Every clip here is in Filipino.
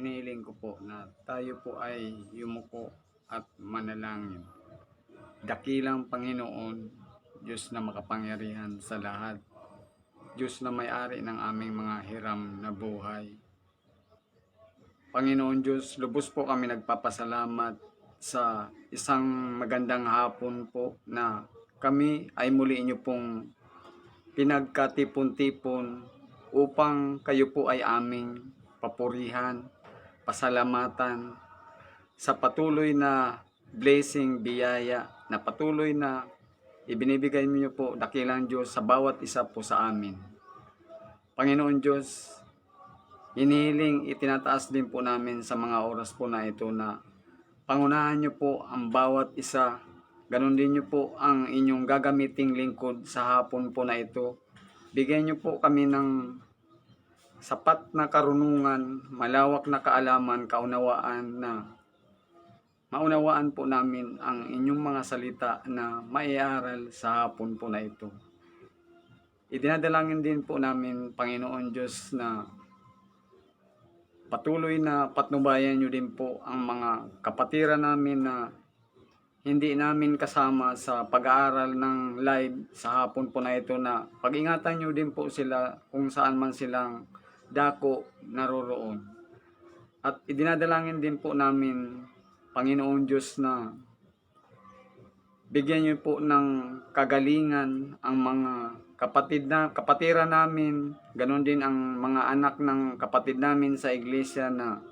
hinihiling ko po na tayo po ay yumuko at manalangin. Dakilang Panginoon, Diyos na makapangyarihan sa lahat, Diyos na may-ari ng aming mga hiram na buhay. Panginoon Diyos, lubos po kami nagpapasalamat sa isang magandang hapon po na kami ay muli inyo pong pinagkatipon-tipon upang kayo po ay aming papurihan, pasalamatan sa patuloy na blessing, biyaya na patuloy na ibinibigay niyo po, dakilang Diyos, sa bawat isa po sa amin. Panginoon Diyos, hinihiling, itinataas din po namin sa mga oras po na ito na pangunahan niyo po ang bawat isa. Ganon din niyo po ang inyong gagamiting lingkod sa hapon po na ito. Bigyan niyo po kami ng sapat na karunungan, malawak na kaalaman, kaunawaan na maunawaan po namin ang inyong mga salita na maiaral sa hapon po na ito. Idinadalangin din po namin, Panginoon Diyos, na patuloy na patnubayan niyo din po ang mga kapatiran namin na hindi namin kasama sa pag-aaral ng live sa hapon po na ito, na pag-ingatan niyo din po sila kung saan man silang dako naroroon. At idinadalangin din po namin, Panginoon Diyos, na bigyan niyo po ng kagalingan ang mga kapatiran namin, ganon din ang mga anak ng kapatid namin sa iglesia, na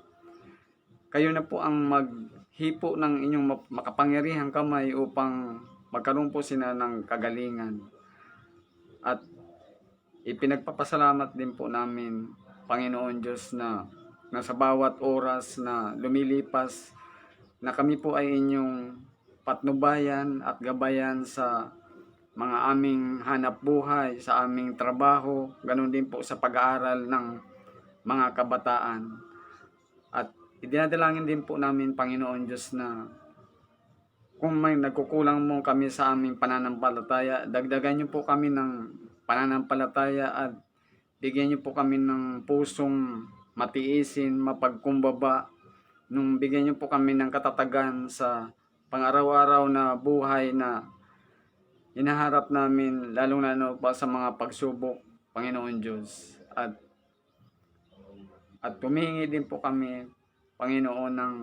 kayo na po ang maghipo ng inyong makapangyarihang kamay upang magkaroon po sila ng kagalingan. At ipinagpapasalamat din po namin, Panginoon Diyos, na sa bawat oras na lumilipas na kami po ay inyong patnubayan at gabayan sa mga aming hanap buhay, sa aming trabaho, ganun din po sa pag-aaral ng mga kabataan. At idinadalangin din po namin, Panginoon Diyos, na kung may nagkukulang mo kami sa aming pananampalataya, dagdagan niyo po kami ng pananampalataya at bigyan niyo po kami ng pusong matiisin, mapagkumbaba, nung bigyan niyo po kami ng katatagan sa pang-araw-araw na buhay na hinaharap namin, lalong-lalo pa sa mga pagsubok, Panginoon Diyos. At humihingi din po kami, Panginoon, ng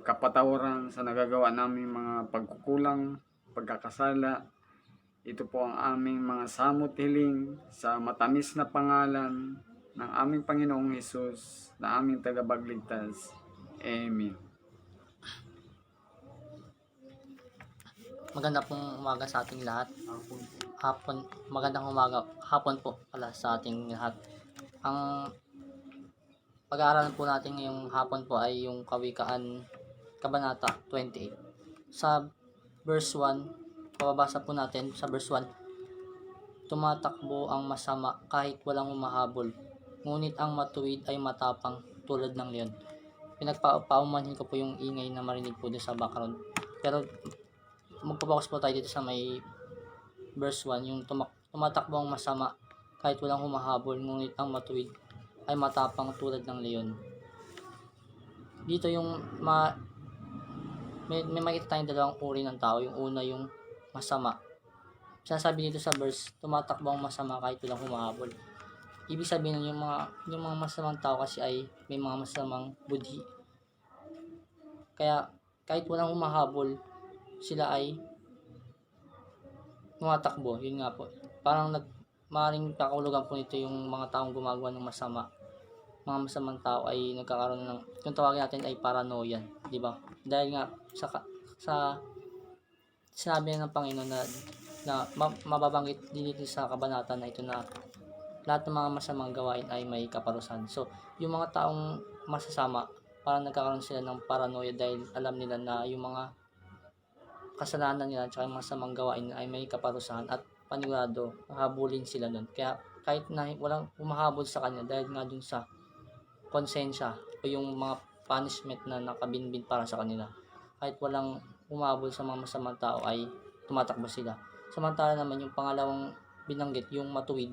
kapatawaran sa nagagawa namin mga pagkukulang, pagkakasala. Ito po ang aming mga samot hiling sa matamis na pangalan ng aming Panginoong Hesus, na aming tagapagligtas. Amen. Maganda pong umaga sa ating lahat. Magandang umaga, hapon po pala sa ating lahat. Ang pag-aaralan po natin ngayong hapon po ay yung Kawikaan, Kabanata 28. Sa verse 1, pababasa po natin sa verse 1. Tumatakbo ang masama kahit walang humahabol, ngunit ang matuwid ay matapang tulad ng leon. Pinagpaumanhin ko po yung ingay na marinig po doon sa background. Pero magpapokus po tayo dito sa may verse 1, yung tumatakbo ang masama kahit walang humahabol, ngunit ang matuwid ay matapang tulad ng leon. Dito yung may makita tayong dalawang uri ng tao. Yung una, yung masama. Sinasabi dito sa verse, tumatakbo ang masama kahit walang humahabol. Ibig sabihin yung mga masamang tao kasi ay may mga masamang budhi. Kaya kahit walang humahabol, sila ay tumatakbo. Yun nga po. Parang maaaring kakahulugan po nito yung mga taong gumagawa ng masama. Mga masamang tao ay nagkakaroon ng, kung tawagin natin ay paranoia, di ba? Dahil nga sa sinabi ng Panginoon na mababanggit din dito sa kabanata na ito na lahat ng mga masamang gawain ay may kaparusahan. So, yung mga taong masasama, parang nagkakaroon sila ng paranoia dahil alam nila na yung mga kasalanan nila at yung masamang gawain ay may kaparusahan at panigurado, habulin sila nun. Kaya kahit na walang humahabol sa kanya dahil nga dun sa konsensya o yung mga punishment na nakabinbin para sa kanila, kahit walang humahabol sa mga masamang tao ay tumatakbo sila. Samantala naman yung pangalawang binanggit, yung matuwid,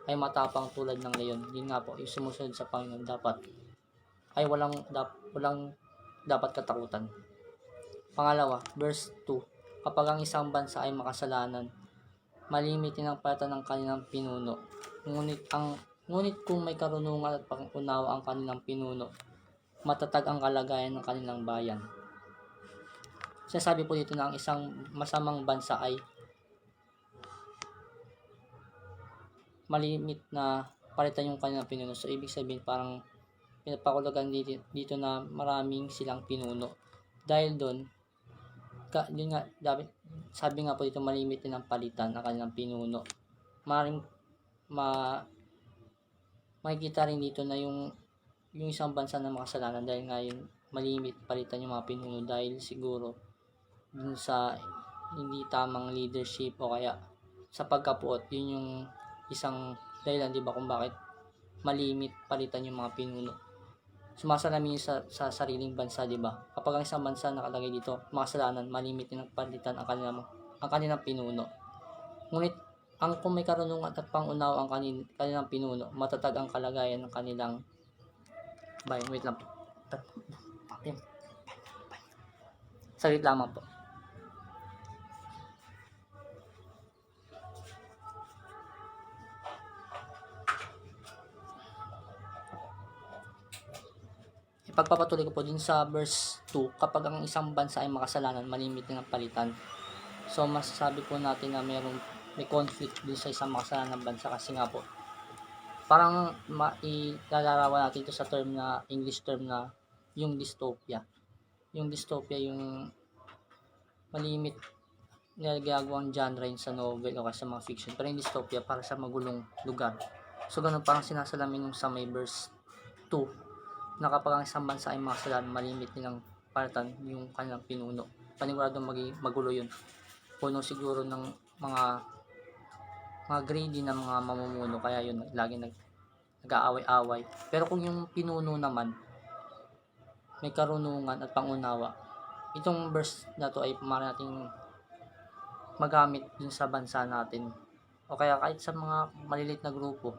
ay matapang tulad ng leon. Yun nga po, yung sumusunod sa Panginoon dapat ay walang dapat katakutan. Pangalawa, verse 2. Kapag ang isang bansa ay makasalanan, malimit din ang palitan ng kanilang pinuno. Ngunit kung may karunungan at pangunawa ang kanilang pinuno, matatag ang kalagayan ng kanilang bayan. Sinasabi po dito na ang isang masamang bansa ay malimit na palitan yung kanilang pinuno. So, ibig sabihin parang pinapakulagan dito na maraming silang pinuno. Dahil doon, yun nga, sabi nga po dito, malimit din ang palitan ng kanilang pinuno. Maraming makikita rin dito na yung isang bansa na makasalanan dahil nga yun, malimit palitan yung mga pinuno dahil siguro dun sa hindi tamang leadership o kaya sa pagkapuot. Yun yung isang dahilan, di ba, kung bakit malimit palitan yung mga pinuno. Sumasalamin sa sariling bansa, di ba? Kapag ang isang bansa nakalagay dito, makasalanan, malimit din ang palitan ang kanilang pinuno. Ngunit kung may karunungan at pangunawa ang kanilang pinuno, matatag ang kalagayan ng kanilang bayan. Wait lang po. Saglit lamang po. Ipagpapatuloy ko po din sa verse 2, kapag ang isang bansa ay makasalanan, malimit din ang palitan. So, masasabi po natin na may conflict din sa isang makasalanan ng bansa kasi nga po, parang ilalarawan natin ito sa English term na yung dystopia. Yung dystopia, yung malimit na ginagawang genre yun sa novel o sa mga fiction. Pero yung dystopia, para sa magulong lugar. So, ganun parang sinasalamin yung sa may verse 2, na kapag ang isang bansa ay makasalanan, malimit nilang palitan yung kanilang pinuno. Paniguradong magulo yun. Puno siguro ng mga greedy na mga mamumuno, kaya yun lagi nag-aaway-away. Pero kung yung pinuno naman may karunungan at pangunawa, itong verse na to ay maaari nating magamit dun sa bansa natin o kaya kahit sa mga malilit na grupo,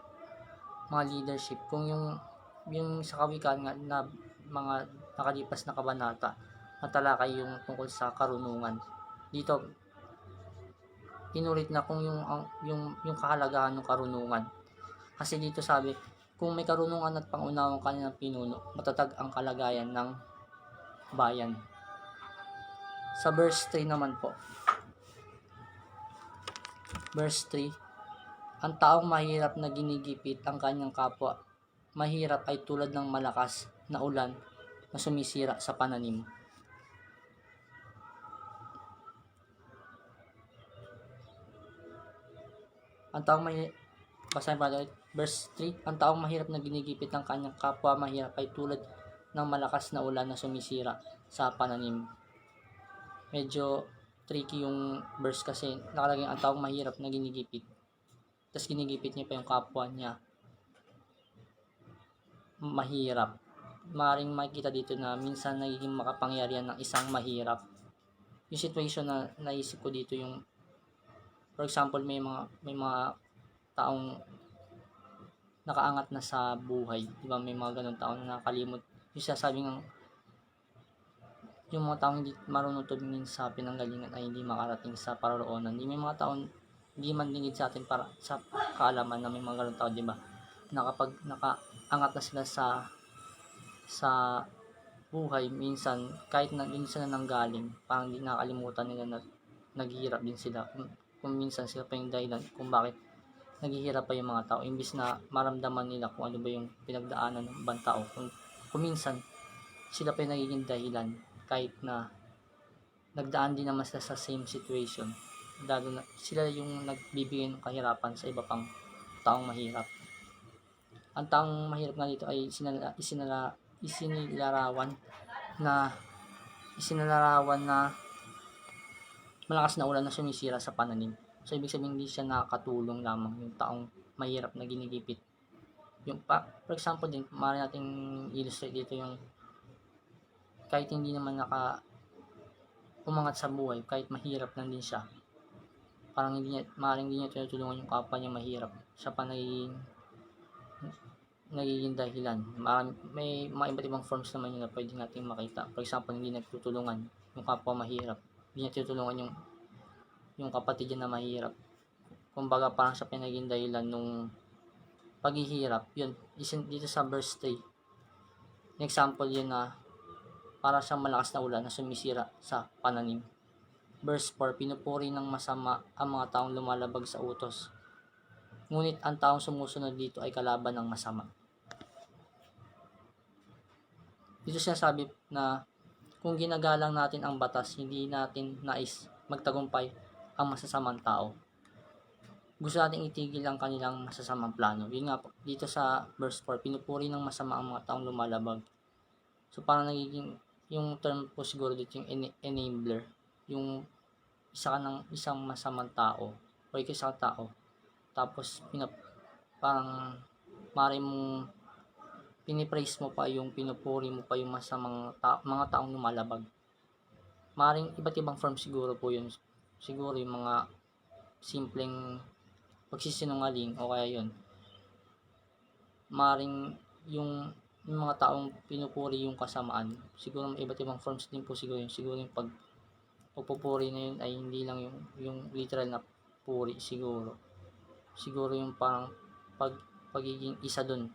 mga leadership. Kung yung sa kawikaan nga na mga nakalipas na kabanata matalakay yung tungkol sa karunungan, dito inulit na kung yung kahalagahan ng karunungan. Kasi dito sabi, kung may karunungan at pangunawang kanilang pinuno, matatag ang kalagayan ng bayan. Sa verse 3 naman po. Verse 3, ang taong mahirap na ginigipit ang kanyang kapwa, mahirap ay tulad ng malakas na ulan na sumisira sa pananim. Ang taong basahin pa ulit. Verse 3, ang taong mahirap na ginigipit ng kanyang kapwa, mahirap ay tulad ng malakas na ulan na sumisira sa pananim. Medyo tricky yung verse kasi nakalagay ang taong mahirap na ginigipit. Tapos ginigipit niya pa yung kapwa niya. Mahirap. Maring makikita dito na minsan nagiging makapangyarihan ng isang mahirap. Yung situation na naisip ko dito yung, for example, may mga taong nakaangat na sa buhay, di ba? May mga ganun taong na nakalimot. Yung sasabi ng yung mga taong hindi marunong tumingin sa pinanggalingan ay hindi makarating sa paroroonan. May mga taong hindi man lingid sa atin para sa kaalaman na may mga ganun tao, di ba? Na kapag nakaangat na sila sa buhay, minsan kahit na din sila nanggaling, parang hindi nakalimutan nila na naghihirap din sila. Kung minsan sila pa yung dahilan kung bakit naghihirap pa yung mga tao, imbis na maramdaman nila kung ano ba yung pinagdaanan ng ibang tao. Kung minsan sila pa yung nagiging dahilan kahit na nagdaan din naman sila sa same situation. Lalo na sila yung nagbibigay ng kahirapan sa iba pang taong mahirap. Ang taong mahirap nga dito ay isinilarawan na malakas na ulan na sumisira sa pananim. So, ibig sabihin hindi siya nakakatulong lamang yung taong mahirap na ginigipit. For example din, maaari nating illustrate dito yung kahit hindi naman umangat sa buhay, kahit mahirap lang din siya. Parang maaaring hindi niya tinutulungan yung kapwa niya mahirap. Siya pa nagiging nagiging dahilan. May mga iba't ibang forms naman yun na pwede nating makita. For example, hindi nagtutulungan yung kapwa mahirap. Hindi nagtutulungan yung kapatid niya na mahirap. Kumbaga parang siya pinaging dahilan nung paghihirap. Yun, dito sa verse 3. An example yun na para siyang malakas na ulan na sumisira sa pananim. Verse 4, pinupuri ng masama ang mga taong lumalabag sa utos. Ngunit ang taong sumusunod dito ay kalaban ng masama. Dito sinasabi na kung ginagalang natin ang batas, hindi natin nais magtagumpay ang masasamang tao. Gusto nating itigil ang kanilang masasamang plano. Yun nga po, dito sa verse 4, pinupuri ng masama ang mga taong lumalabag. So parang nagiging, yung term po siguro dito yung enabler. Yung isang masamang tao o isang tao. Tapos parang mari mong pinipraise mo pa yung pinupuri mo pa yung masamang mga taong lumalabag. Maring iba't ibang form siguro po yun. Siguro yung mga simpleng pagsisinungaling o kaya yun. Maring yung mga taong pinupuri yung kasamaan. Siguro may iba't ibang forms din po siguro yun. Siguro yung pagpupuri na yun ay hindi lang yung literal na puri siguro. Siguro yung parang pagiging isa dun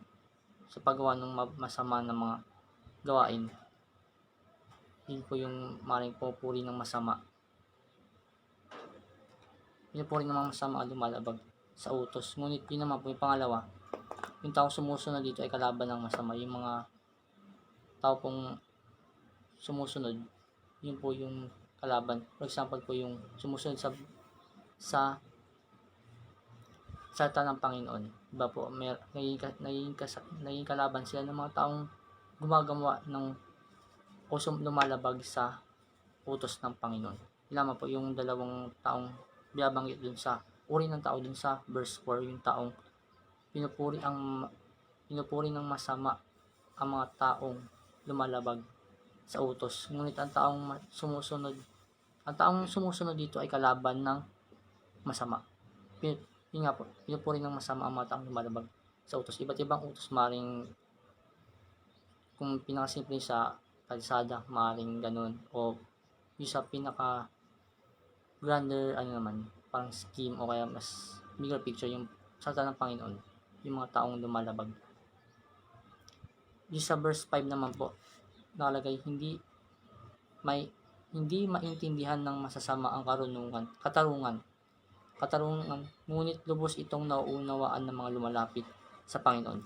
sa paggawa ng masama na mga gawain. Yun po yung maring pupuri ng masama. Pinupuri ng mga masama ang lumalabag sa utos. Ngunit yun naman po yung pangalawa, yung tao sumusunod dito ay kalaban ng masama. Yung mga tao pong sumusunod, yun po yung kalaban. For example po yung sumusunod sa salita ng Panginoon. Diba po, naging kalaban sila ng mga taong gumagawa ng o lumalabag sa utos ng Panginoon. Ilama po yung dalawang taong binabanggit dun sa uri ng tao dun sa verse 4, yung taong pinupuri ng masama ang mga taong lumalabag sa utos. Ngunit ang taong sumusunod dito ay kalaban ng masama. Yun nga po, pinupuri ng masama ang mga taong lumalabag sa utos. Iba't ibang utos, maring kung pinakasimple sa kalsada, maring ganun, o yung sa pinaka grander naman, parang scheme o kaya mas bigger picture, yung salita ng Panginoon, yung mga taong lumalabag. Yung sa verse 5 naman po, nakalagay, hindi maintindihan ng masasama ang katarungan, ngunit lubos itong nauunawaan ng mga lumalapit sa Panginoon.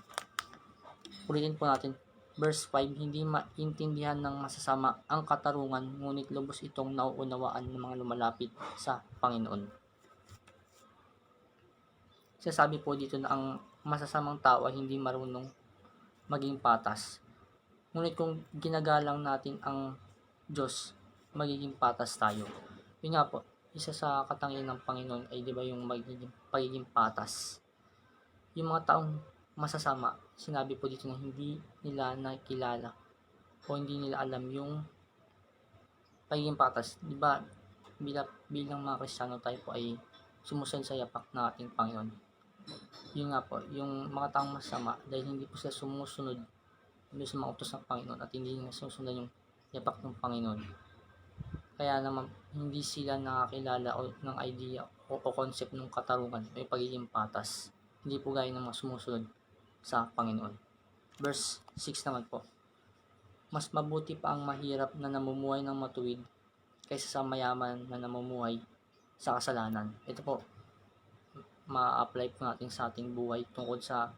Ulitin po natin, verse 5, hindi maintindihan ng masasama ang katarungan, ngunit lubos itong nauunawaan ng mga lumalapit sa Panginoon. Sasabi po dito na ang masasamang tao ay hindi marunong maging patas. Ngunit kung ginagalang natin ang Diyos, magiging patas tayo. Yun nga po, isa sa katangian ng Panginoon ay di ba yung pagiging patas. Yung mga taong masasama, sinabi po dito na hindi nila nakilala o hindi nila alam yung pagiging patas. Di ba bilang mga Kristiyano tayo po ay sumusunod sa yapak ng ating Panginoon. Yun nga po, yung mga taong masama dahil hindi po sila sumusunod sa mga utos ng Panginoon at hindi nila sumusunod yung yapak ng Panginoon. Kaya naman hindi sila nakakilala ng idea o concept ng katarungan o yung pagiging patas. Hindi po gaya ng mga sumusunod sa Panginoon. Verse 6 naman po, mas mabuti pa ang mahirap na namumuhay ng matuwid kaysa sa mayaman na namumuhay sa kasalanan. Ito po, ma-apply po natin sa ating buhay tungkol sa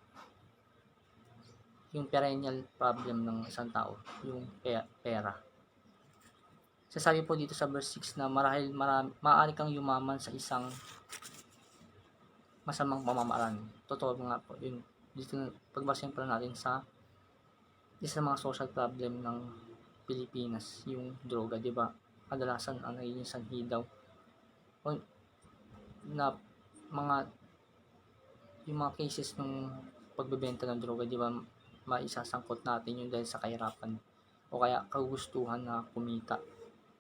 yung perennial problem ng isang tao, yung pera. Sasabi po dito sa verse 6 na maaari kang yumaman sa isang masamang pamamaraan. Totoo nga po yun. Dito pagbasahin pa natin sa isa mga social problem ng Pilipinas, yung droga, di ba? Kadalasan ang nagiging sanhi daw o na yung mga cases ng pagbebenta ng droga, di ba, maisasangkot natin yung dahil sa kahirapan o kaya kagustuhan na kumita.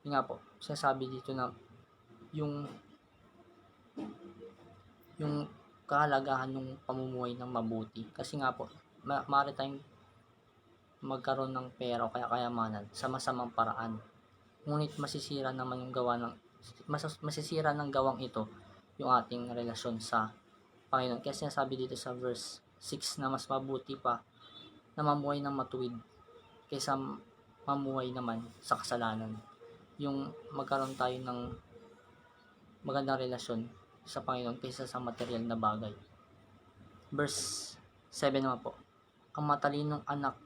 Yun nga po, sinasabi dito na yung kahalagahan ng pamumuhay ng mabuti. Kasi nga po, maaari tayong magkaroon ng pera o kaya kayamanan sa masamang paraan. Ngunit masisira naman yung masisira ng gawang ito yung ating relasyon sa Panginoon. Kaya sinasabi dito sa verse 6 na mas mabuti pa na mamuhay ng matuwid kaysa mamuhay naman sa kasalanan. Yung magkaroon tayo ng magandang relasyon sa Panginoon kaysa sa material na bagay. Verse 7 naman po, ang matalinong anak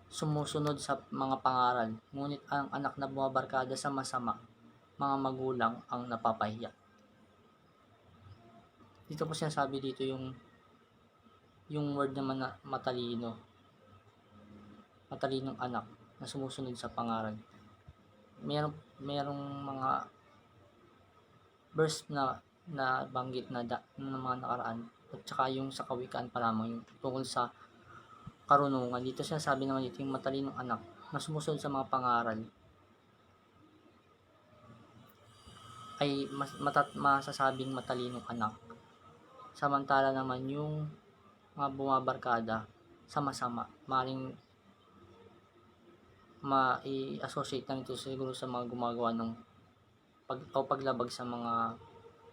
sumusunod sa mga pangaral, ngunit ang anak na bumabarkada sa masama, mga magulang ang napapahiya. Dito po sinasabi dito yung word naman na matalino. Matalinong anak na sumusunod sa pangaral. Merong mga verse na banggit na ng mga nakaraan at saka yung sa kawikaan pa lamang yung tungkol sa karunungan. Dito sinasabi naman dito yung matalinong anak na sumusunod sa mga pangaral ay masasabing matalinong anak. Samantala naman yung mga bumabarkada sa masama, maring ma-associate lang ito siguro sa mga gumagawa ng paglabag sa mga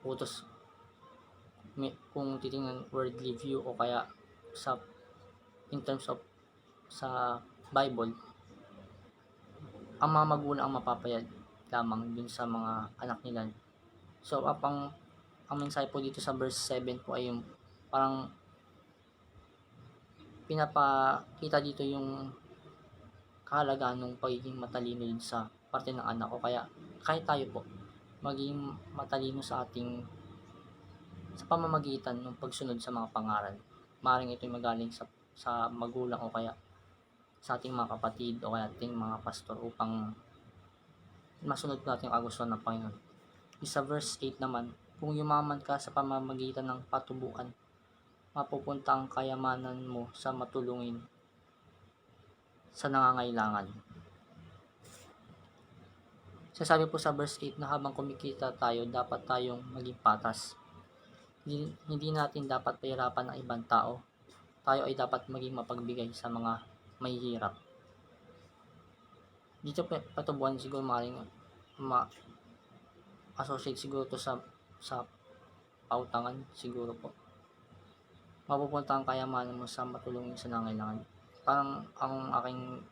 utos. Kung titingnan worldly view o kaya sa in terms of sa Bible, ang mga magulang ang mapapayag lamang dun sa mga anak nila. So ang mensahe po dito sa verse 7 po ay yung parang pinapakita dito yung kahalagaan ng pagiging matalino din sa parte ng anak o kaya kahit tayo po maging matalino sa pamamagitan ng pagsunod sa mga pangaral. Maaaring ito'y magaling sa magulang o kaya sa ating mga kapatid o kaya ating mga pastor upang masunod natin yung kagustuhan ng Panginoon. Sa verse 8 naman, kung yumaman ka sa pamamagitan ng patubuan, mapupunta ang kayamanan mo sa matulungin sa nangangailangan. Sasabi po sa verse 8 na habang kumikita tayo, dapat tayong maging patas. Hindi natin dapat pahirapan ang ibang tao. Tayo ay dapat maging mapagbigay sa mga mahihirap. Dito patubuan siguro maaaring associate siguro to sa pautangan siguro po. Mapupunta ang kayamanan mo sa matulungin sa nangangailangan. Parang ang aking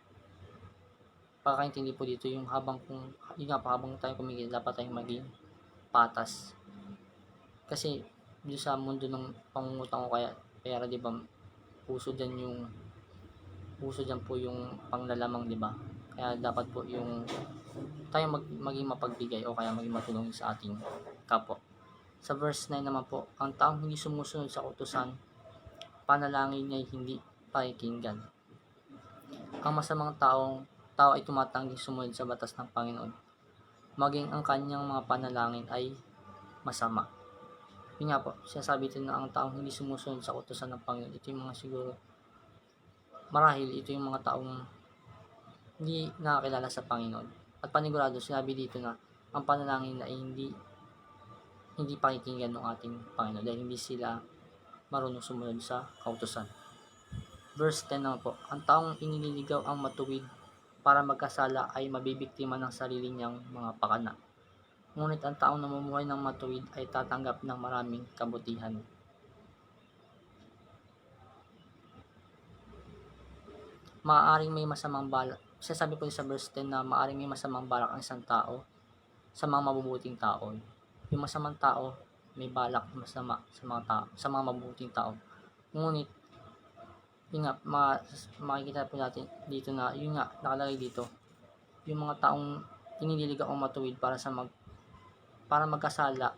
pagkakaintindi po dito yung habang tayo kumikita dapat tayong maging patas. Kasi dito sa mundo ng pangungutang o kaya pera, di ba, puso dyan po yung panglalamang, di ba? Kaya dapat po yung tayo maging mapagbigay o kaya maging matulungin sa ating kapwa. Sa verse 9 naman po, ang taong hindi sumusunod sa utusan, panalangin niya ay hindi pakikinggan. Ang masamang tao ay tumatangging sumunod sa batas ng Panginoon, maging ang kanyang mga panalangin ay masama. Yun nga po, sinasabi ito na ang taong hindi sumusunod sa utusan ng Panginoon, ito yung mga siguro, marahil ito yung mga taong hindi nakakilala sa Panginoon. At panigurado, sinabi dito na ang panalangin ay hindi pakikinggan ng ating Panginoon dahil hindi sila marunong sumunod sa kautusan. Verse 10 naman po, ang taong inililigaw ang matuwid para magkasala ay mabibiktima ng sarili niyang mga pakana. Ngunit ang taong namumuhay ng matuwid ay tatanggap ng maraming kabutihan. Maaaring may masamang balak. Sasabi po sa verse 10 na maaaring may masamang balak ang isang tao sa mga mabubuting tao. Yung masamang tao may balak masama sa mga tao, sa mga mabubuting tao. Ngunit yun nga, makikita po natin dito na yun nga nakalagay dito, yung mga taong inililigaw ang matuwid para magkasala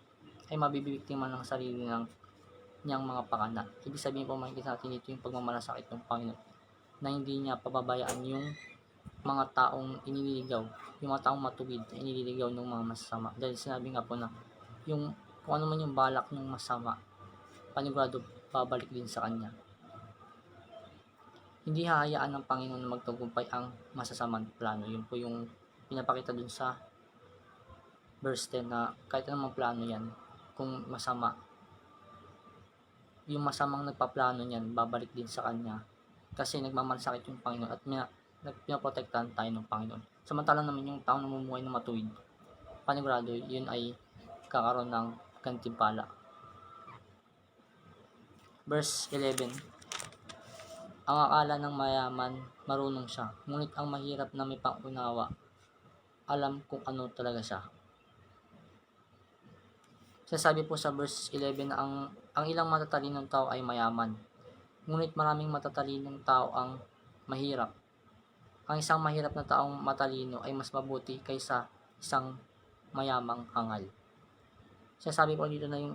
ay mabibiktima ng sarili niyang mga pakana. Ibig sabihin po, makikita natin dito yung pagmamalasakit ng Panginoon na hindi niya pababayaan yung mga taong inililigaw, yung mga taong matuwid na inililigaw ng mga masama. Dahil sinabi nga po na yung kung ano man yung balak ng masama, panigurado babalik din sa kanya. Hindi hahayaan ng Panginoon na magtagumpay ang masasamang plano. Yun po yung pinapakita dun sa verse 10 na kahit anong plano yan, kung masama, yung masamang nagpaplano niyan, babalik din sa kanya. Kasi nagmamalasakit yung Panginoon at pinaprotektahan tayo ng Panginoon. Samantalang naman yung taong namumuhay na matuwid, panigurado, yun ay kakaroon ng gantimpala. Verse 11, ang akala ng mayaman, marunong siya, ngunit ang mahirap na may pangunawa, alam kung ano talaga siya. Sasabi po sa verse 11 na ang ilang matatalinong tao ay mayaman, ngunit maraming matatalinong tao ang mahirap. Ang isang mahirap na taong matalino ay mas mabuti kaysa isang mayamang hangal. Sasabi po dito na yung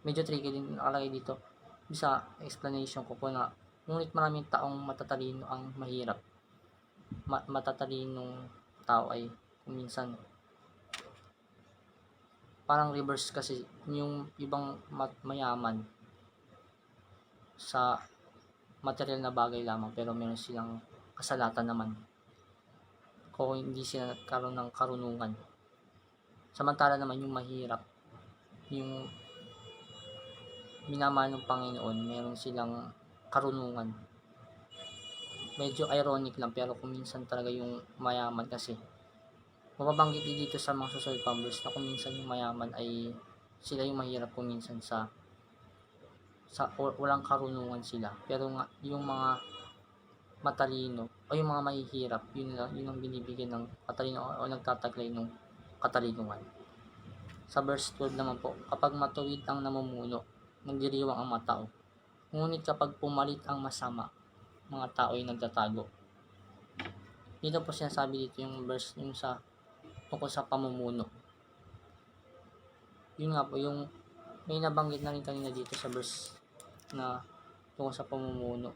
medyo tricky din nakalagay dito sa explanation ko po na ngunit maraming taong matatalino ang mahirap. Matatalinong tao ay kung minsan parang reverse kasi yung ibang mayaman sa material na bagay lamang pero meron silang kasalatan naman kung hindi sila nagkaroon ng karunungan. Samantala naman yung mahirap, yung minamahal ng Panginoon, meron silang karunungan. Medyo ironic lang pero kung minsan talaga yung mayaman kasi mababanggit din dito sa mga susunod pang verse na kung minsan yung mayaman ay sila yung mahirap kung minsan sa walang karunungan sila. Pero nga, yung mga matalino o yung mga mahihirap, yun ang binibigyan ng katalino o nagtataglay ng katalinungan. Sa verse 12 naman po, kapag matuwid ang namumuno, nagdiriwang ang matao. Ngunit kapag pumalit ang masama, mga tao ay nagtatago. Dito po sinasabi dito yung verse yung sa tungkol sa pamumuno. Yun nga po, yung may nabanggit na rin kanina dito sa verse na tungkol sa pamumuno.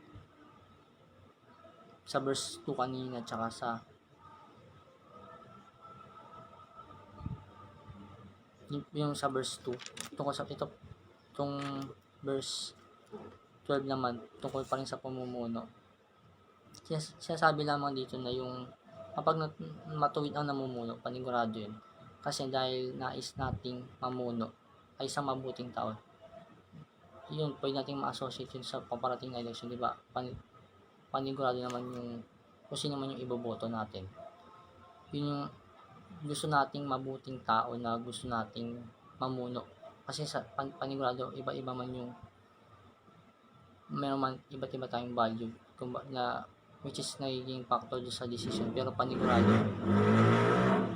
Sa verse 2 kanina, tsaka sa yung sa verse 2 tungkol sa itong verse 12 naman tungkol pa rin sa pamumuno. Sinasabi lamang dito na yung kapag matuwid ang namumuno, panigurado yun. Kasi dahil nais nating mamuno ay isang mabuting tao. Yun, pwede nating ma-associate yun sa paparating na election, di ba? Panigurado naman yung kung sino man yung iboboto natin. Yun yung gusto nating mabuting tao na gusto nating mamuno. Kasi sa panigurado, iba-iba man yung meron man iba't iba tayong value na which is nagiging factor sa decision, pero panigurado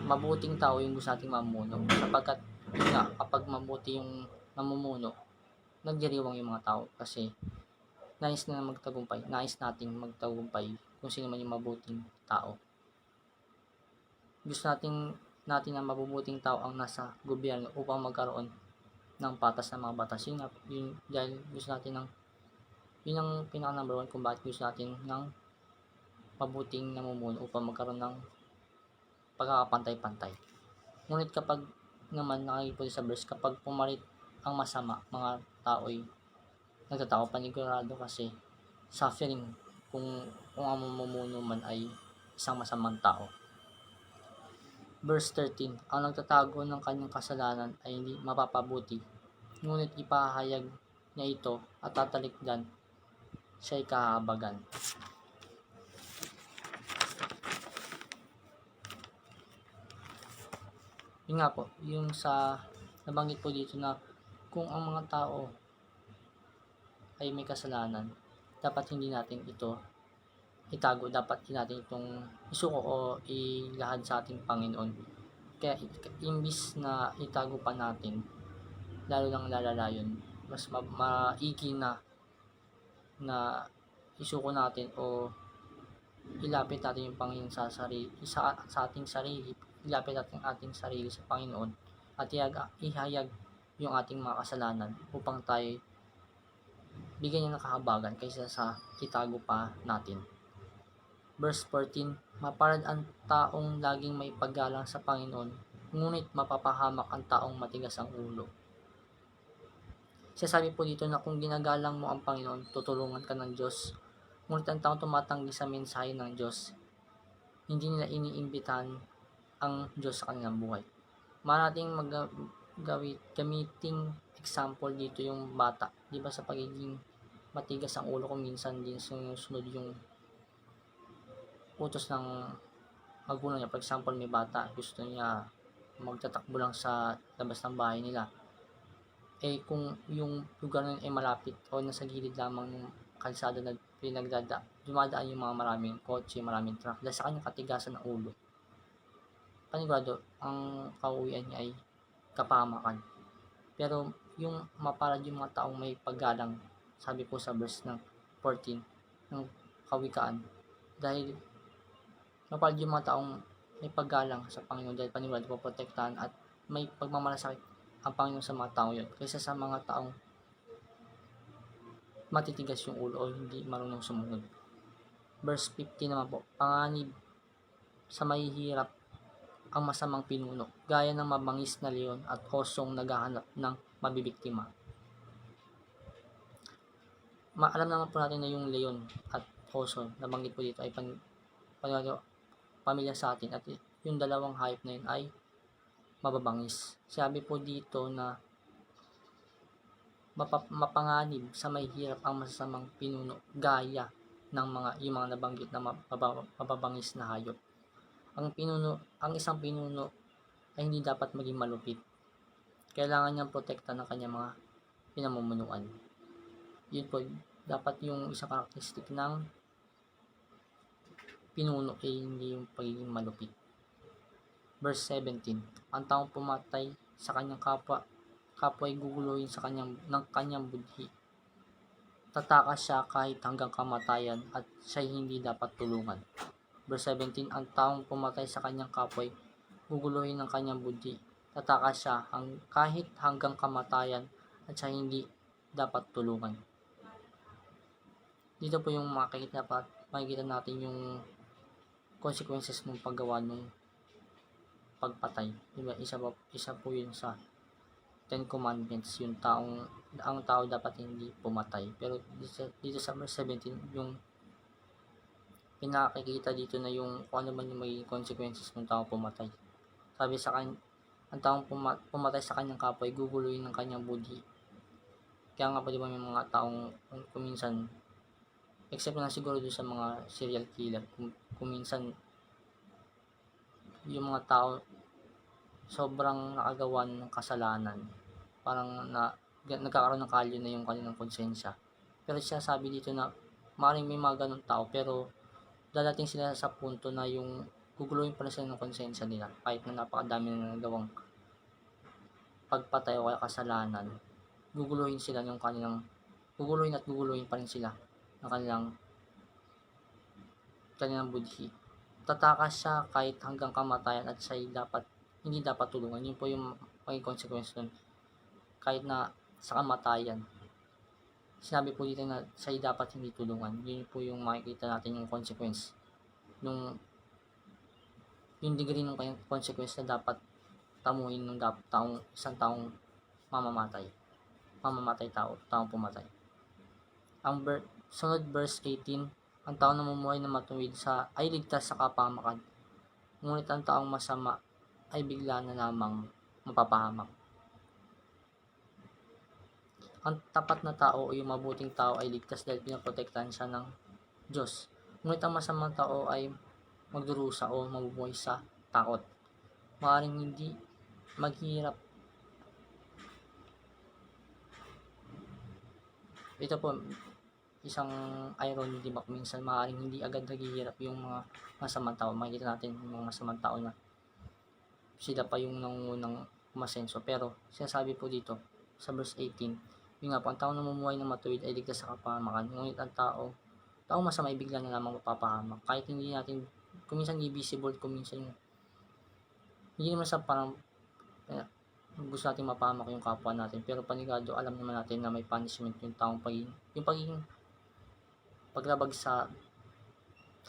mabuting tao yung gusto nating mamuno sapagkat yun nga, kapag mabuti yung namumuno, nagdiriwang yung mga tao kasi nais nating magtagumpay kung sino man yung mabuting tao. Gusto natin na mabubuting tao ang nasa gobyerno upang magkaroon ng patas na mga batas. Yun dahil gusto natin yun ang pinaka number 1 kung bakit gusto natin ng mabuting namumuno upang magkaroon ng pagkakapantay-pantay. Ngunit kapag naman nakikita sa verse, kapag pumalit ang masama, mga tao ay nagtatao, panigurado kasi suffering kung ang mamumuno man ay isang masamang tao. Verse 13, ang nagtatago ng kanyang kasalanan ay hindi mapapabuti, ngunit ipahayag niya ito at tatalikdan, siya'y kahabagan. Yun nga po, yung sa nabanggit po dito na kung ang mga tao ay may kasalanan, dapat hindi natin ito itago, dapat hindi natin itong isuko o ilahad sa ating Panginoon. Kaya imbis na itago pa natin, lalo lang lalala yun, mas maigi na isuko natin o ilapit natin yung Panginoon sa ating sarili, ilapit natin ating sarili sa Panginoon at ihayag yung ating mga kasalanan upang tayo bigyan niya ng kahabagan kaysa sa itago pa natin. Verse 14, mapalad ang taong laging may paggalang sa Panginoon, ngunit mapapahamak ang taong matigas ang ulo. Sasabi po dito na kung ginagalang mo ang Panginoon, tutulungan ka ng Diyos. Ngunit ang taong tumatanggi sa mensahe ng Diyos, hindi nila iniimbitahan ang Diyos sa kanilang buhay. Marating gamiting example dito yung bata Di ba sa pagiging matigas ang ulo ko, minsan din sinusunod yung utos ng magulang niya. For example, may bata, gusto niya magtatakbo lang sa labas ng bahay nila. Eh kung yung lugar na yun ay malapit o nasa gilid lamang ng kalsada na dumadaan yung mga maraming kotse, maraming truck, dahil sa kanyang katigasan ng ulo, panigurado, ang kauwian niya ay kapahamakan. Pero yung mapalad yung mga taong may paggalang, sabi po sa verse ng 14 ng Kawikaan, dahil mapalad yung mga taong may paggalang sa Panginoon, dahil panigurado poprotektahan at may pagmamalasakit ang Panginoon sa mga taong yun, kaysa sa mga taong matitigas yung ulo o hindi marunong sumunod. Verse 15 naman po, panganib sa mahihirap ang masamang pinuno, gaya ng mabangis na leon at osong naghahanap ng mabibiktima. Alam naman po natin na yung leon at oso, nabanggit po dito ay pamilya sa atin, at yung dalawang hayop na yun ay mababangis. Sabi po dito na mapanganib sa mahihirap ang masasamang pinuno, gaya ng yung mga nabanggit na mababangis na hayop. Ang isang pinuno ay hindi dapat maging malupit. Kailangan niyang protektahan ng kanyang mga pinamumunuan. Yun po, dapat yung isang karakteristik ng pinuno ay hindi yung pagiging malupit. Verse 17, ang taong pumatay sa kanyang kapwa ay guguluhin ng kanyang budhi. Tatakas siya kahit hanggang kamatayan at siya hindi dapat tulungan. Verse 17, ang taong pumatay sa kanyang kapwa ay guguluhin ng kanyang budhi. Tatakas siya kahit hanggang kamatayan at siya hindi dapat tulungan. Dito po yung makikita natin yung consequences ng paggawa ng pagpatay. Diba? Isa po yun sa Ten Commandments, ang tao dapat hindi pumatay. Pero dito sa verse 17, yung pinakikita dito na yung kung ano man yung magiging consequences ng tao pumatay. Sabi sa kanya, ang taong pumatay sa kanyang kapwa ay guguluhin ng kanyang budhi. Kaya nga po diba may mga taong kung minsan, except na siguro doon sa mga serial killer, kung minsan yung mga tao sobrang nakagawa ng kasalanan, parang nagkakaroon ng kalyo na yung kanilang konsensya. Pero siya sabi dito na maaaring may mga ganong tao, pero dadating sila sa punto na yung guguluhin pa rin sila ng konsensya nila kahit na napakadami na nagawang pagpatay o kaya kasalanan. Guguluhin pa rin sila ng kanilang budhi. Tatakas siya kahit hanggang kamatayan at siya hindi dapat tulungan. Yun po yung maging consequence nun. Kahit na sa kamatayan, sinabi po dito na siya dapat hindi tulungan. Yun po yung makikita natin yung consequence. Yung degree ng kanyang consequence na dapat tamuhin ng isang taong taong pumatay. Ang sunod verse 18, ang taong namumuhay na matuwid ay ligtas sa kapahamakan, ngunit ang taong masama ay bigla na lamang mapapahamak. Ang tapat na tao o yung mabuting tao ay ligtas dahil pinaprotektahan siya ng Diyos. Ngunit ang masamang tao ay magdurusa o mabubuhay sa takot. Maaaring hindi maghirap. Ito po, isang irony, di ba? Minsan maaaring hindi agad naghihirap yung mga masamang tao. Makikita natin yung mga masamang tao na sila pa yung nangungunang umasenso. Pero sinasabi po dito sa verse 18, yung nga po, ang tao namumuhay ng matuwid ay ligtas sa kapahamakan, ngunit ang taong masama ay bigla na lamang mapapahamak. Kahit hindi natin, kung minsan invisible, kung minsan hindi naman sa parang gusto natin mapahamak yung kapwa natin, pero panigado alam naman natin na may punishment yung pagiging paglabag sa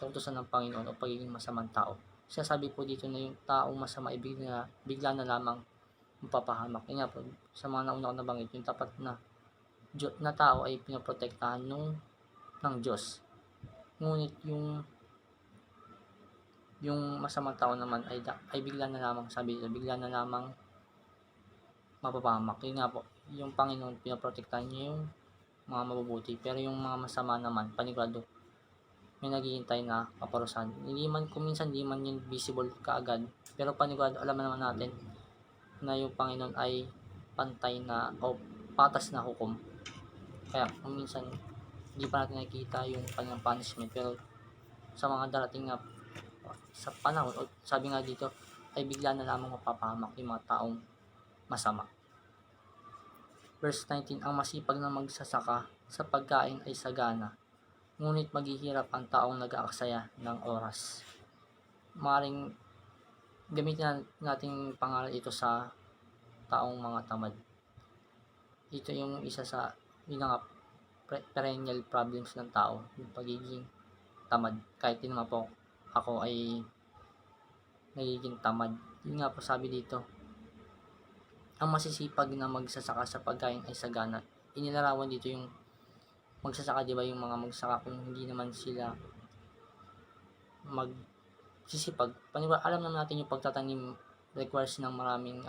utusan ng Panginoon o pagiging masamang tao. Sinasabi po dito na yung taong masama ay bigla na lamang mapapahamak. Yun nga po, sa mga nauna ko nabanggit, yung tapat na tao ay pinoprotektahan ng Diyos. Ngunit yung masamang tao naman ay bigla na lamang, sabi dito, bigla na lamang mapapahamak. Yun nga po, yung Panginoon pinoprotektahan niya yung mga mabubuti. Pero yung mga masama naman, panigurado, may naghihintay na kaparusahan. Hindi man kuminsan, hindi man yun visible kaagad. Pero panigurado, alam naman natin na yung Panginoon ay pantay na o patas na hukom. Kaya kung minsan, hindi pa natin nakikita yung kanyang punishment. Pero sa mga darating na sa panahon, o sabi nga dito, ay bigla na lamang mapapahamak yung mga taong masama. Verse 19, ang masipag na magsasaka sa pagkain ay sagana, ngunit maghihirap ang taong nag-aaksaya ng oras. Maring gamitin natin pangalan ito sa taong mga tamad. Ito yung isa sa perennial problems ng tao, yung pagiging tamad. Kahit din naman po ako ay nagiging tamad. Yun nga po sabi dito, ang masisipag na magsasaka sa pagkain ay sagana. Inilarawan dito yung magsasaka, di ba, yung mga magsasaka kung hindi naman sila magsisipag. Alam naman natin yung pagtatanim requires ng maraming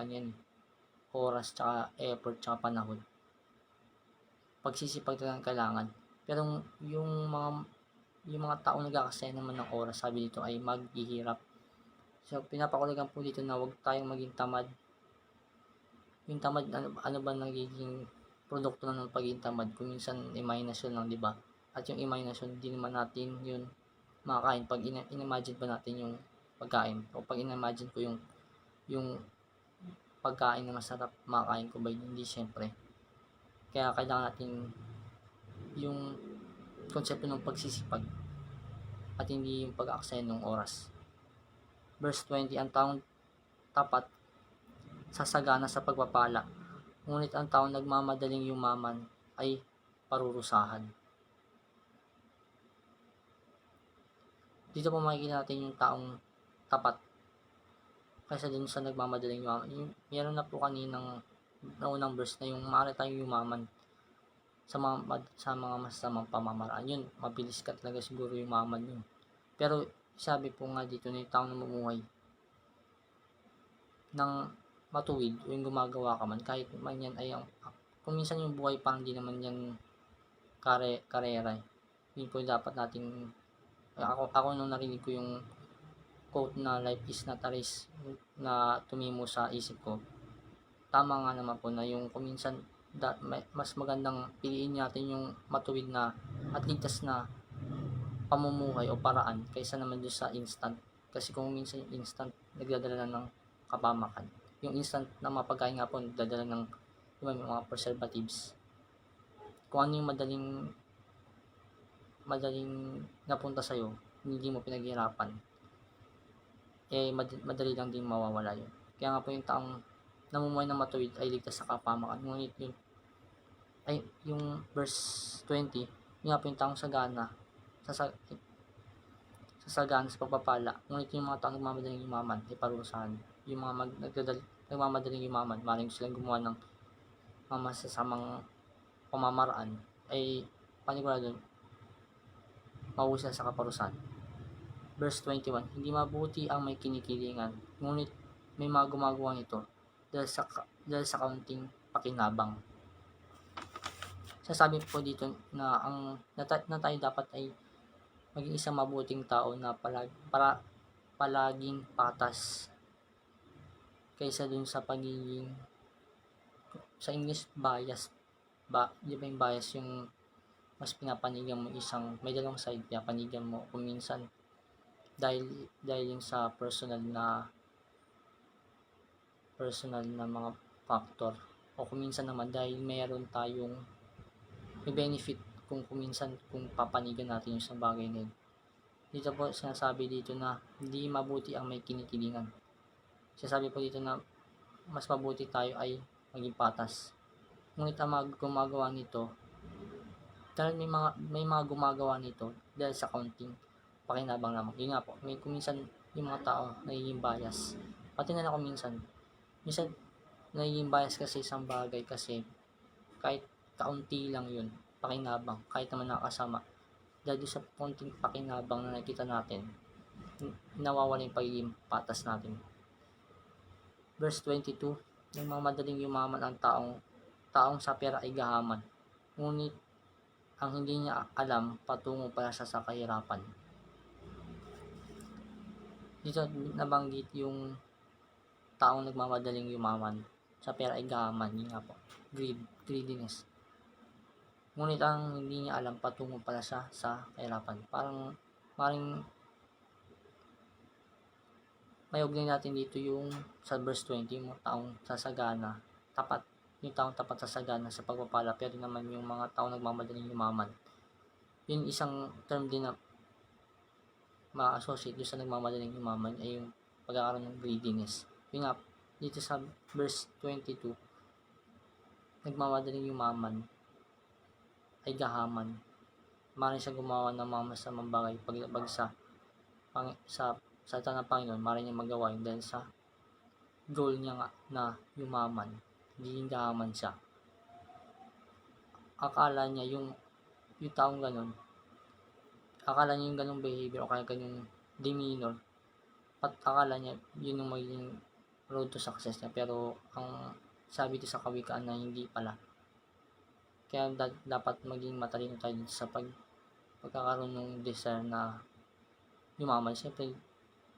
oras, tsaka effort, tsaka panahon. Pagsisipag talagang kailangan. Pero yung mga tao nag-aakasaya naman ng oras, sabi dito, ay maghihirap. So, pinapakulagan po dito na huwag tayong maging tamad. Yung tamad, ano ba nagiging produkto ng pagiging tamad? Kung minsan, imagination lang, di ba? At yung imagination, hindi naman natin yun makakain. Pag in-imagine pa natin yung pagkain, o pag in-imagine ko yung pagkain na masarap, makakain ko ba yun? Hindi, syempre. Kaya kailangan natin yung konsepto ng pagsisipag at hindi yung pag-aaksaya ng oras. Verse 20, ang taong tapat sasagana sa pagpapala, ngunit ang taong nagmamadaling yumaman ay parurusahan. Dito po makikita natin yung taong tapat kaysa dun sa nagmamadaling yumaman. Meron na po kaninang naunang verse na yung maaari tayong yumaman sa mga masamang pamamaraan. Yun, mabilis ka talaga siguro yumaman yun. Pero sabi po nga dito na yung taong namumuhay ng matuwid o yung gumagawa ka man, kahit man yan ay kung minsan yung buhay parang di naman yan karera. Yun po dapat nating ako nung narinig ko yung quote na life is not a race na tumimo sa isip ko, tama nga naman po na yung kung minsan mas magandang piliin natin yung matuwid na at ligtas na pamumuhay o paraan kaysa naman doon sa instant. Kasi kung minsan yung instant nagdadala na ng kapamakan, yung instant na mapagkain nga po nagdadala ng yung mga preservatives. Kung ano yung madaling napunta sa'yo, hindi mo pinaghirapan, madali lang din mawawala yun. Kaya nga po yung taong namumuhay ng matuwid ay ligtas sa kapamakan. Ngunit yung verse 20, yung nga po yung taong sagana sasagana sa pagpapala, ngunit yung mga taong nagmamadaling yumaman ay parurusahan. Yung mga nagmamadaling yumaman, maaaring silang gumawa ng mga masasamang pamamaraan, ay panigurado mawusa sa kaparusahan. Verse 21, hindi mabuti ang may kinikilingan, ngunit may mga gumagawa nito dahil sa kaunting pakinabang. Sasabi po dito na na tayo dapat ay maging isang mabuting tao na palaging patas kaysa dun sa pagiging, sa English, bias. Di ba yung bias, yung mas pinapanigan mo may dalawang side, pinapanigan mo kung minsan dahil yung sa personal na mga factor, o kung minsan naman dahil meron tayong may benefit kung minsan kung papanigan natin yung isang bagay na yun. Dito po sinasabi dito na hindi mabuti ang may kinikilingan. Sinasabi po dito na mas mabuti tayo ay maging patas. Ngunit ang gumagawa nito, dahil may mga gumagawa nito dahil sa kaunting pakinabang lamang. Yun nga po, may kuminsan yung mga tao nagiging bias. Pati na ako minsan nagiging bias kasi isang bagay kasi kahit kaunti lang yun, pakinabang, kahit naman nakasama, dahil sa konting pakinabang na nakita natin, nawawala yung pagiging patas natin. Verse 22, yung mga madaling yumaman ang taong sa pera ay gahaman, ngunit ang hindi niya alam patungo pala siya sa kahirapan. Dito nabanggit yung taong nagmamadaling yumaman sa pera ay gahaman, yun nga po, greediness. Ngunit ang hindi niya alam patungo pala siya sa kahirapan. Parang maring may ugnay natin dito yung sa verse 20, yung taong sasagana, tapat, yung taong tapat sasagana sa pagpapala, pero naman yung mga taong nagmamadaling yumaman. Yun isang term din na ma-associate doon sa nagmamadaling yumaman ay yung pagkakaroon ng greediness. Yun nga, dito sa verse 22, nagmamadaling yumaman ay gahaman. Maaaring siya gumawa ng mga masamang bagay paglabag sa salita ng Panginoon, maaaring niya magawa yun dahil sa goal niya nga na yumaman, hindi gahaman siya. Akala niya yung taong ganun, akala niya yung ganung behavior o kaya ganung demeanor, at akala niya yun yung magiging road to success niya, pero ang sabi dito sa kawikaan na hindi pala. Kaya dapat maging matalino tayo dito sa pagkakaroon ng desire na yumaman. Siyempre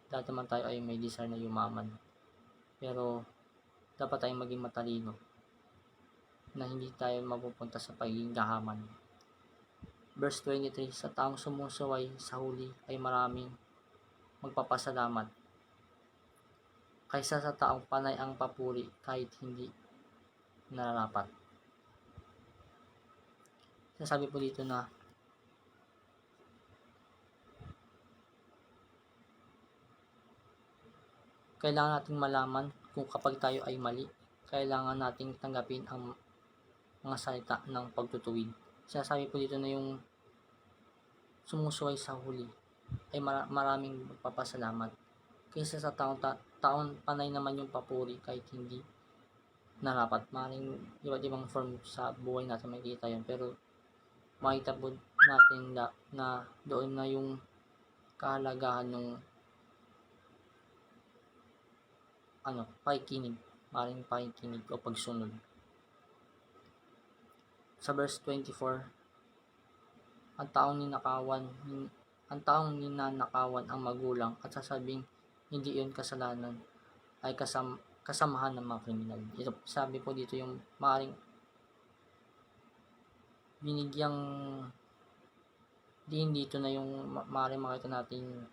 lahat naman tayo ay may desire na yumaman, pero dapat tayong maging matalino na hindi tayo mapupunta sa pagiging gahaman. Verse 23, sa taong sumusuway sa huli ay maraming magpapasalamat kaysa sa taong panay ang papuri kahit hindi nararapat. Sinasabi po dito na kailangan nating malaman kung kapag tayo ay mali, kailangan nating tanggapin ang mga salita ng pagtutuwid. Sinasabi po dito na yung sumusuway sa huli ay maraming magpapasalamat kaysa sa taon panay naman yung papuri kahit hindi narapat. Maring iba't ibang form sa buhay natin makikita yun, pero makita po natin na doon na yung kahalagahan ng pakikinig, maring pakikinig o pagsunod. Sa verse 24, ang taong ninanakawan ang magulang at sasabing hindi yun kasalanan ay kasamahan ng mga kriminal. Ito, sabi po dito yung maaaring binigyang din dito na yung maaaring makita natin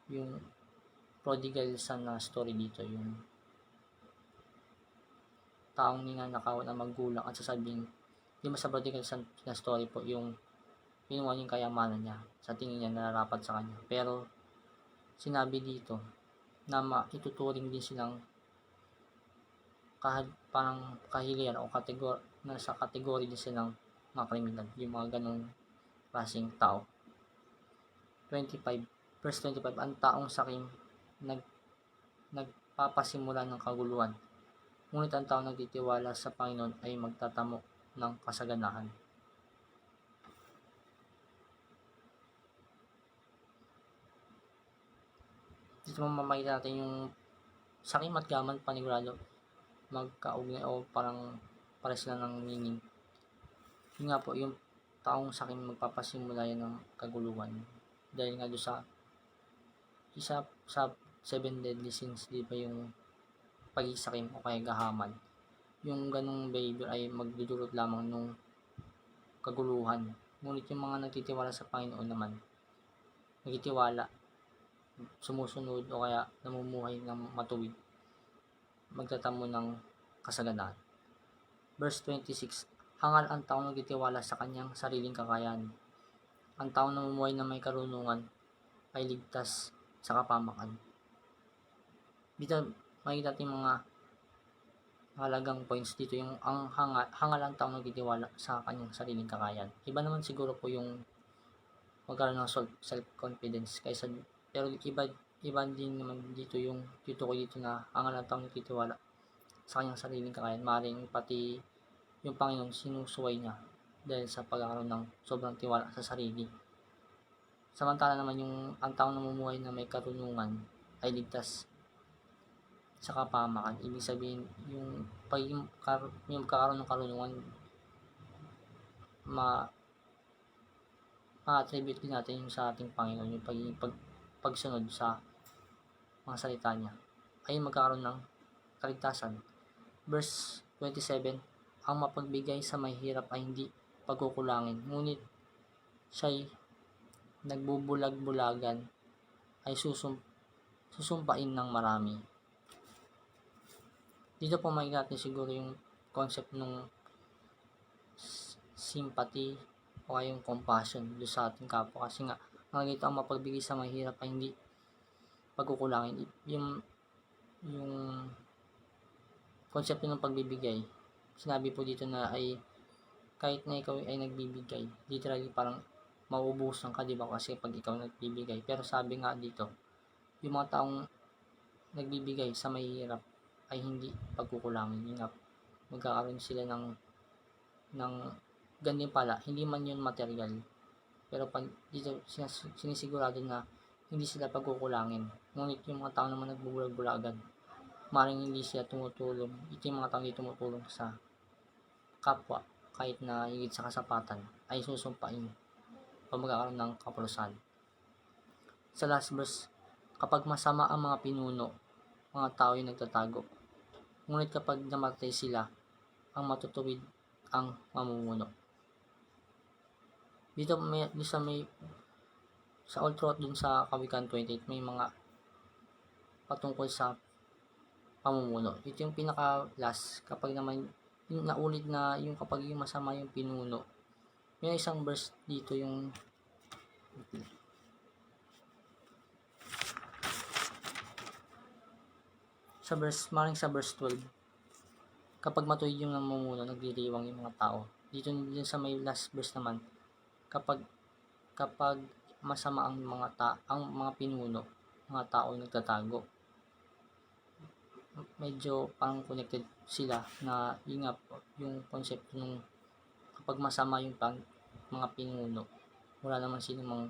yung prodigal son na story dito, yung taong ninanakawan ang magulang at sasabing, di ba sa prodigal son na story po yung kinuha yung kayamanan niya, sa tingin niya nararapat sa kanya, pero sinabi dito na maituturing din silang parang kahilian o nasa kategory din silang mga kriminal, yung mga ganong klaseng tao. 25, verse 25, ang taong sakim nagpapasimula ng kaguluhan, ngunit ang taong nagtitiwala sa Panginoon ay magtatamo ng kasaganahan. Dito makikita natin yung sakim at gaman, panigurado magkaugnay o parang para sila ng meaning. Yun nga po, yung taong sakim magpapasimula yan ng kaguluhan dahil nga doon sa isa sa 7 deadly sins, di ba, yung pagisakim o kaya gahaman. Yung ganong behavior ay magdudulot lamang ng kaguluhan, ngunit yung mga nagtitiwala sa Panginoon naman, nagtitiwala, sumusunod o kaya namumuhay ng matuwid, magtatamo ng kasaganahan. Verse 26, hangal ang taong nagtitiwala sa kanyang sariling kakayahan. Ang taong namumuhay na may karunungan ay ligtas sa kapamakan. Dito makikita natin mga halagang points dito, yung ang hangal ang taong nagtitiwala sa kanyang sariling kakayahan. Iba naman siguro po yung magkaroon ng self-confidence kaysa, pero iba din naman dito yung tutukoy dito na hangal ang taong nagtitiwala sa kanyang sariling kakayahan. Maring pati yung Panginoon sinusuway niya dahil sa pagkakaroon ng sobrang tiwala sa sarili. Samantala naman yung ang taong namumuhay na may karunungan ay ligtas sa kapamakan. Ibig sabihin yung pagkakaroon ng karunungan ma-attribute din natin yung sa ating Panginoon, yung pagsunod sa mga salita niya, ay magkakaroon ng kaligtasan. Verse 27, ang mapagbigay sa mahirap ay hindi pagkukulangin, ngunit siya'y nagbubulag-bulagan ay susumpain ng marami. Dito po makikita natin siguro yung concept ng sympathy o yung compassion doon sa ating kapwa, kasi nga nakikita ang mapagbigay sa mahirap ay hindi pagkukulangin. Yung konsepto ng pagbibigay, sinabi po dito na ay kahit na ikaw ay nagbibigay, literally parang mauubusan ka, di ba? Kasi pag ikaw nagbibigay, pero sabi nga dito, yung mga taong nagbibigay sa mahirap ay hindi pagkukulangin. Yung nga, magkakaroon sila ng ganyan pala, hindi man yun material, pero dito sinisigurado na hindi sila pagkukulangin. Ngunit yung mga tao naman nagbubulag-bulagan, maring hindi sila tumutulong. Ito yung mga tao hindi tumutulong sa kapwa, kahit na higit sa kasapatan, ay susumpain o magkakaroon ng kaparusahan. Sa last verse, kapag masama ang mga pinuno, mga tao ay nagtatago. Ngunit kapag namatay sila, ang matutuwid ang mamumuno. Dito sa all throughout dun sa Kawikaan 28, may mga patungkol sa pamumuno. Ito yung pinaka last, kapag naman yung naulit na yung kapag yung masama yung pinuno. May isang verse dito yung sa verse 12, kapag matuwid yung namumuno, nagdiriwang yung mga tao. Dito din sa may last verse naman, kapag masama ang mga pinuno, mga tao nagtatago. Medyo parang connected sila na yung concept ng kapag masama yung mga pinuno, wala naman sinong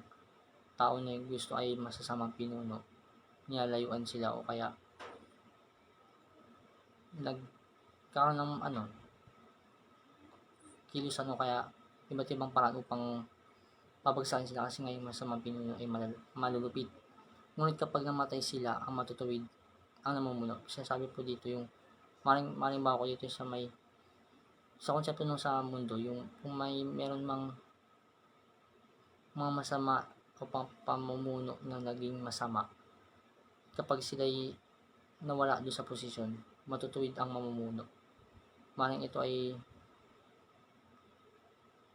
tao na gusto ay masasamang pinuno, nilalayuan sila o kaya nagkaroon ng kilusan o kaya iba't ibang paraan upang babagsakin sila, kasi ngayon masamang pinuno ay malulupit. Ngunit kapag namatay sila, ang matutuwid ang namumuno. Sinasabi po dito yung maring ba ako dito sa konsepto nung sa mundo, yung kung meron mang mga masama o pamumuno na naging masama, kapag sila'y nawala doon sa posisyon, matutuwid ang mamumuno. Maring ito ay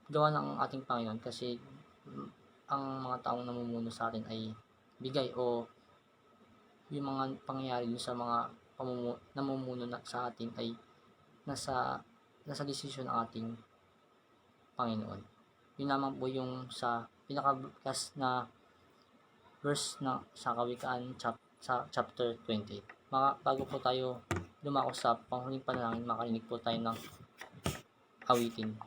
gawa ng ating Panginoon, kasi ang mga taong namumuno sa atin ay bigay o yung mga pangyayari dun sa mga namumuno na sa atin ay nasa desisyon ng ating Panginoon. Yun naman po yung sa pinaka-last na verse na sa Kawikaan chapter 28. Bago po tayo lumako sa panghuling panalangin, makarinig po tayo ng awitin.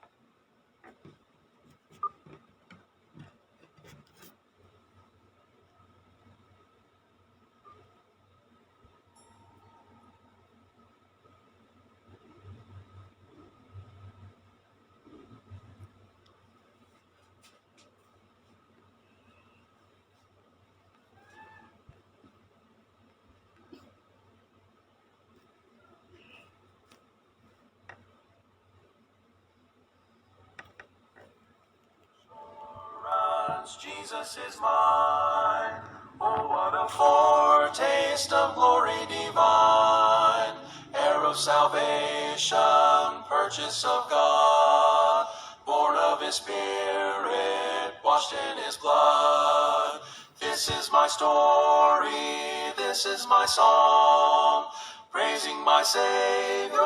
Jesus is mine. Oh, what a foretaste of glory divine, heir of salvation, purchase of God, born of His Spirit, washed in His blood. This is my story, this is my song, praising my Savior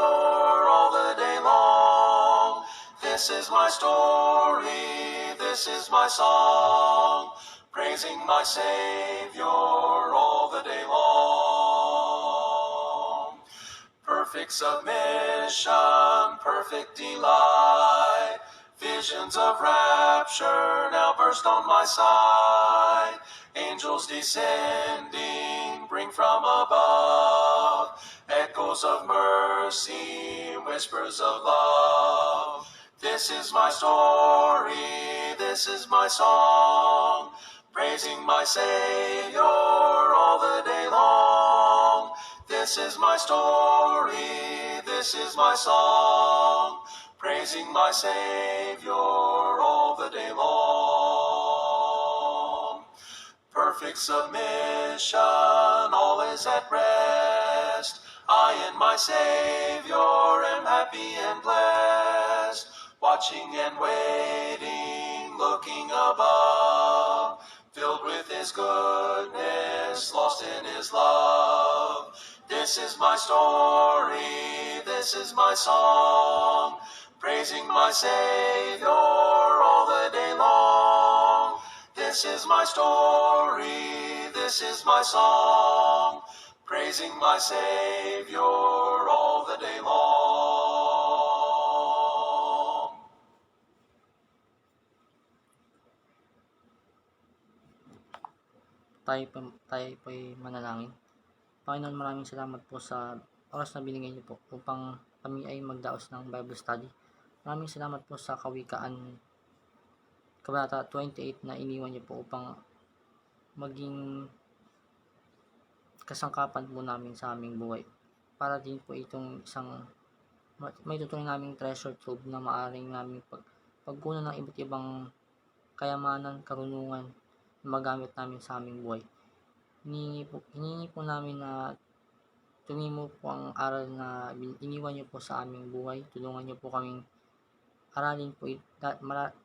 all the day long. This is my story, this is my song, praising my Savior all the day long. Perfect submission, perfect delight, visions of rapture now burst on my sight. Angels descending bring from above echoes of mercy, whispers of love. This is my story, this this is my song, praising my Savior all the day long. This is my story, this is my song, praising my Savior all the day long. Perfect submission, all is at rest. I and my Savior am happy and blessed, watching and waiting, looking above, filled with His goodness, lost in His love. This is my story, this is my song, praising my Savior all the day long. This is my story, this is my song, praising my Savior all the day long. Tayo po ay manalangin. Panginoon, maraming salamat po sa oras na binigay niyo po upang kami ay magdaos ng Bible study. Maraming salamat po sa Kawikaan Kabanata 28 na iniwan niyo po upang maging kasangkapan po namin sa aming buhay. Para din po itong isang may tutuloy naming treasure trove na maaring namin pagkunan ng iba't ibang kayamanan, karunungan na magamit namin sa aming buhay. Hiningi po namin na tumimo po ang aral na iniwan niyo po sa aming buhay. Tulungan niyo po kaming aralin po,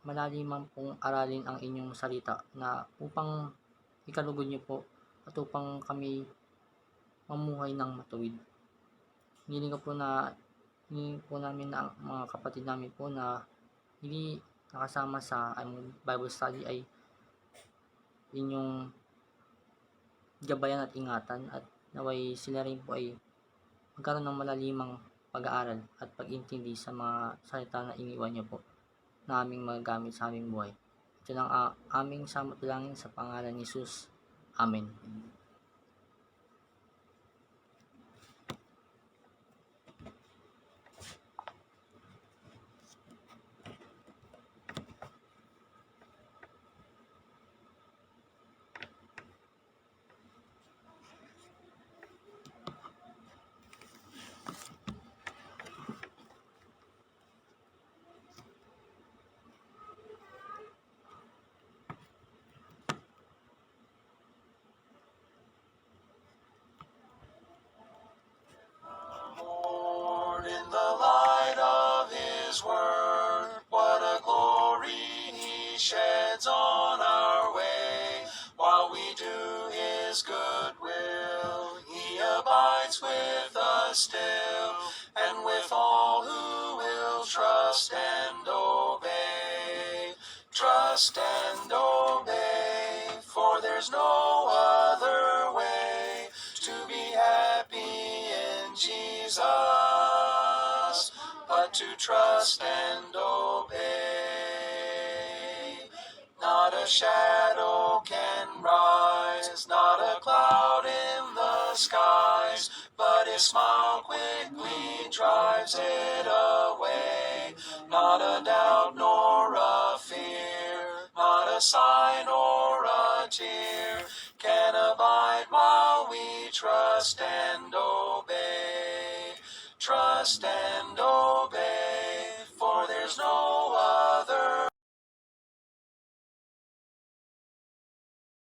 malalimang pong aralin ang inyong salita na upang ikalugod niyo po at upang kami mamuhay ng matuwid. Hiling po namin na ang mga kapatid namin po na hindi nakasama sa aming Bible study ay inyong gabayan at ingatan, at naway sila rin po ay magkaroon ng malalimang pag-aaral at pag-intindi sa mga salita na iniwan niyo po na aming magagamit sa aming buhay. Ito lang aming samot-langin sa pangalan ni Jesus. Amen. Lord, in the light of His word, what a glory He sheds on our way. While we do His good will, He abides with us still, and with all who will trust and obey. Trust and obey, for there's no other way to be happy in Jesus, but to trust and obey. Not a shadow can rise, not a cloud in the skies, but His smile quickly drives it away. Not a doubt nor a fear, not a sigh nor a tear can abide while we trust and obey. Trust and obey.